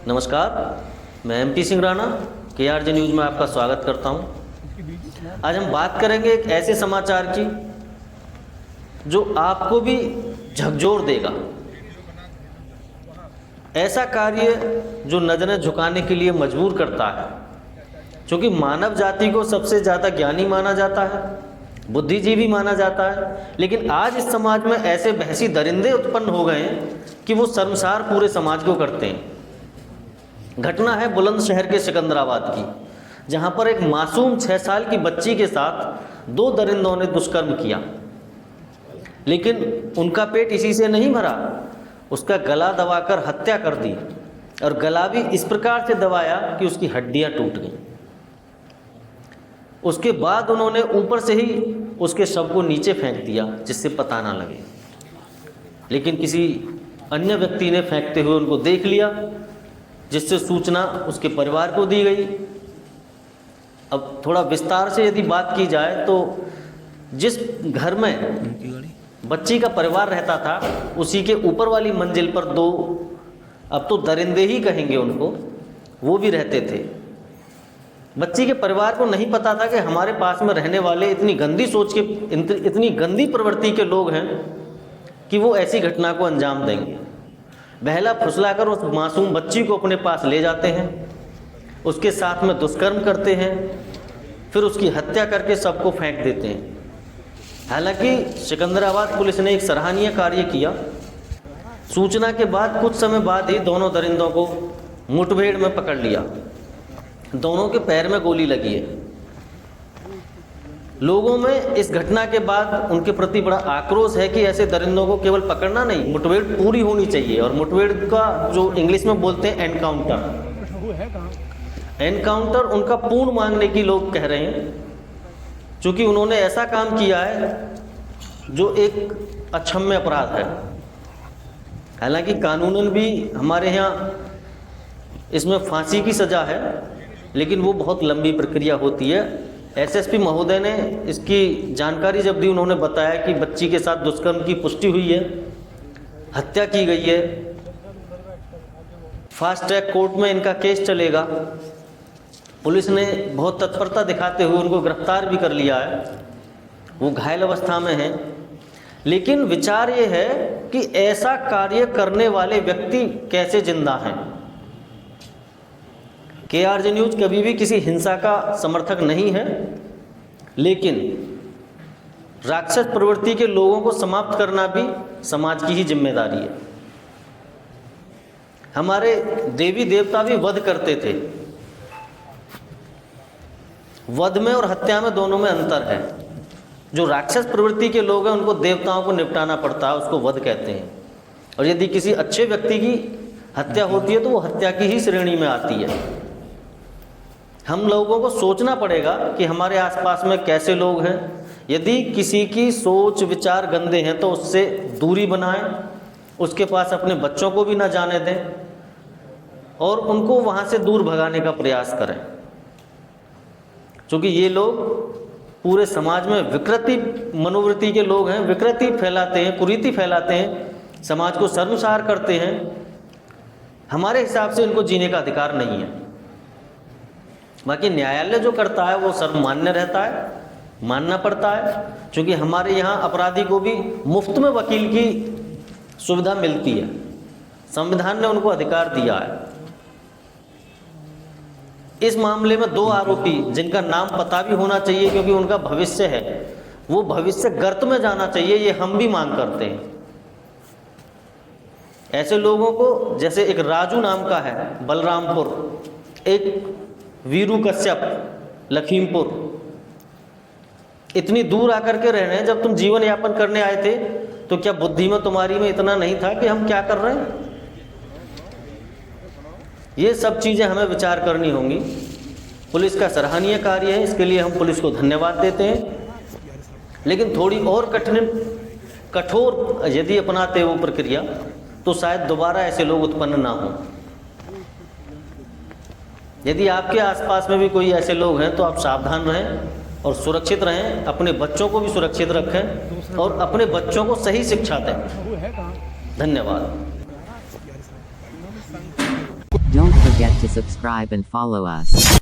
नमस्कार, मैं MP Singh Rana KRJ news में आपका स्वागत करता हूं। आज हम बात करेंगे एक ऐसे समाचार की जो आपको भी झकझोर देगा। ऐसा कार्य जो नज़रें झुकाने के लिए मजबूर करता है, क्योंकि मानव जाति को सबसे ज़्यादा ज्ञानी माना जाता है, बुद्धिजीवी माना जाता है, लेकिन आज इस समाज में ऐसे बहसी दरिंदे उत्पन्न हो गए हैं कि वो शर्मसार पूरे समाज को करते हैं। घटना है बुलंदशहर के सिकंदराबाद की, जहां पर एक मासूम 6 साल की बच्ची के साथ 2 दरिंदों ने दुष्कर्म किया। लेकिन उनका पेट इसी से नहीं भरा, उसका गला दबाकर हत्या कर दी, और गला भी इस प्रकार से दबाया कि उसकी हड्डियां टूट गईं। उसके बाद उन्होंने ऊपर से ही उसके शव को नीचे फेंक दिया जिससे पता ना लगे, लेकिन किसी अन्य व्यक्ति ने फेंकते हुए उनको देख लिया, जिससे सूचना उसके परिवार को दी गई। अब थोड़ा विस्तार से यदि बात की जाए तो जिस घर में बच्ची का परिवार रहता था, उसी के ऊपर वाली मंजिल पर 2, अब तो दरिंदे ही कहेंगे उनको, वो भी रहते थे। बच्ची के परिवार को नहीं पता था कि हमारे पास में रहने वाले इतनी गंदी सोच के, इतनी गंदी प्रवृत्ति के लोग हैं कि वो ऐसी घटना को अंजाम देंगे। बहला फुसलाकर उस मासूम बच्ची को अपने पास ले जाते हैं, उसके साथ में दुष्कर्म करते हैं, फिर उसकी हत्या करके सबको फेंक देते हैं। हालांकि सिकंदराबाद पुलिस ने एक सराहनीय कार्य किया। सूचना के बाद कुछ समय बाद ही दोनों दरिंदों को मुठभेड़ में पकड़ लिया। दोनों के पैर में गोली लगी है। लोगों में इस घटना के बाद उनके प्रति बड़ा आक्रोश है कि ऐसे दरिंदों को केवल पकड़ना नहीं, मुठभेड़ पूरी होनी चाहिए। और मुठभेड़ का जो इंग्लिश में बोलते हैं एनकाउंटर उनका पूर्ण मांगने की लोग कह रहे हैं, क्योंकि उन्होंने ऐसा काम किया है जो एक अक्षम्य अपराध है। हालांकि कानूनन भी हमारे यहाँ इसमें फांसी की सज़ा है, लेकिन वो बहुत लंबी प्रक्रिया होती है। SSP महोदय ने इसकी जानकारी जब दी, उन्होंने बताया कि बच्ची के साथ दुष्कर्म की पुष्टि हुई है, हत्या की गई है, फास्ट ट्रैक कोर्ट में इनका केस चलेगा। पुलिस ने बहुत तत्परता दिखाते हुए उनको गिरफ्तार भी कर लिया है। वो घायल अवस्था में हैं, लेकिन विचार ये है कि ऐसा कार्य करने वाले व्यक्ति कैसे जिंदा हैं। KRJ न्यूज़ कभी भी किसी हिंसा का समर्थक नहीं है, लेकिन राक्षस प्रवृत्ति के लोगों को समाप्त करना भी समाज की ही जिम्मेदारी है। हमारे देवी देवता भी वध करते थे। वध में और हत्या में, दोनों में अंतर है। जो राक्षस प्रवृत्ति के लोग हैं उनको देवताओं को निपटाना पड़ता है, उसको वध कहते हैं। और यदि किसी अच्छे व्यक्ति की हत्या होती है तो वो हत्या की ही श्रेणी में आती है। हम लोगों को सोचना पड़ेगा कि हमारे आसपास में कैसे लोग हैं। यदि किसी की सोच विचार गंदे हैं तो उससे दूरी बनाएं, उसके पास अपने बच्चों को भी ना जाने दें, और उनको वहाँ से दूर भगाने का प्रयास करें, क्योंकि ये लोग पूरे समाज में विकृति मनोवृत्ति के लोग हैं, विकृति फैलाते हैं, कुरीति फैलाते हैं, समाज को शर्मसार करते हैं। हमारे हिसाब से इनको जीने का अधिकार नहीं है। बाकी न्यायालय जो करता है वो सर्वमान्य रहता है, मानना पड़ता है, क्योंकि हमारे यहाँ अपराधी को भी मुफ्त में वकील की सुविधा मिलती है। संविधान ने उनको अधिकार दिया है। इस मामले में 2 आरोपी, जिनका नाम पता भी होना चाहिए क्योंकि उनका भविष्य है, वो भविष्य गर्त में जाना चाहिए, ये हम भी मांग करते हैं। ऐसे लोगों को, जैसे एक राजू नाम का है बलरामपुर, एक वीरू कश्यप लखीमपुर, इतनी दूर आकर के रह रहे हैं। जब तुम जीवन यापन करने आए थे तो क्या बुद्धि में तुम्हारी में इतना नहीं था कि हम क्या कर रहे हैं? ये सब चीज़ें हमें विचार करनी होंगी। पुलिस का सराहनीय कार्य है, इसके लिए हम पुलिस को धन्यवाद देते हैं, लेकिन थोड़ी और कठोर यदि अपनाते वो प्रक्रिया तो शायद दोबारा ऐसे लोग उत्पन्न ना हों। यदि आपके आसपास में भी कोई ऐसे लोग हैं तो आप सावधान रहें और सुरक्षित रहें, अपने बच्चों को भी सुरक्षित रखें और अपने बच्चों को सही शिक्षा दें। धन्यवाद। to subscribe and follow us.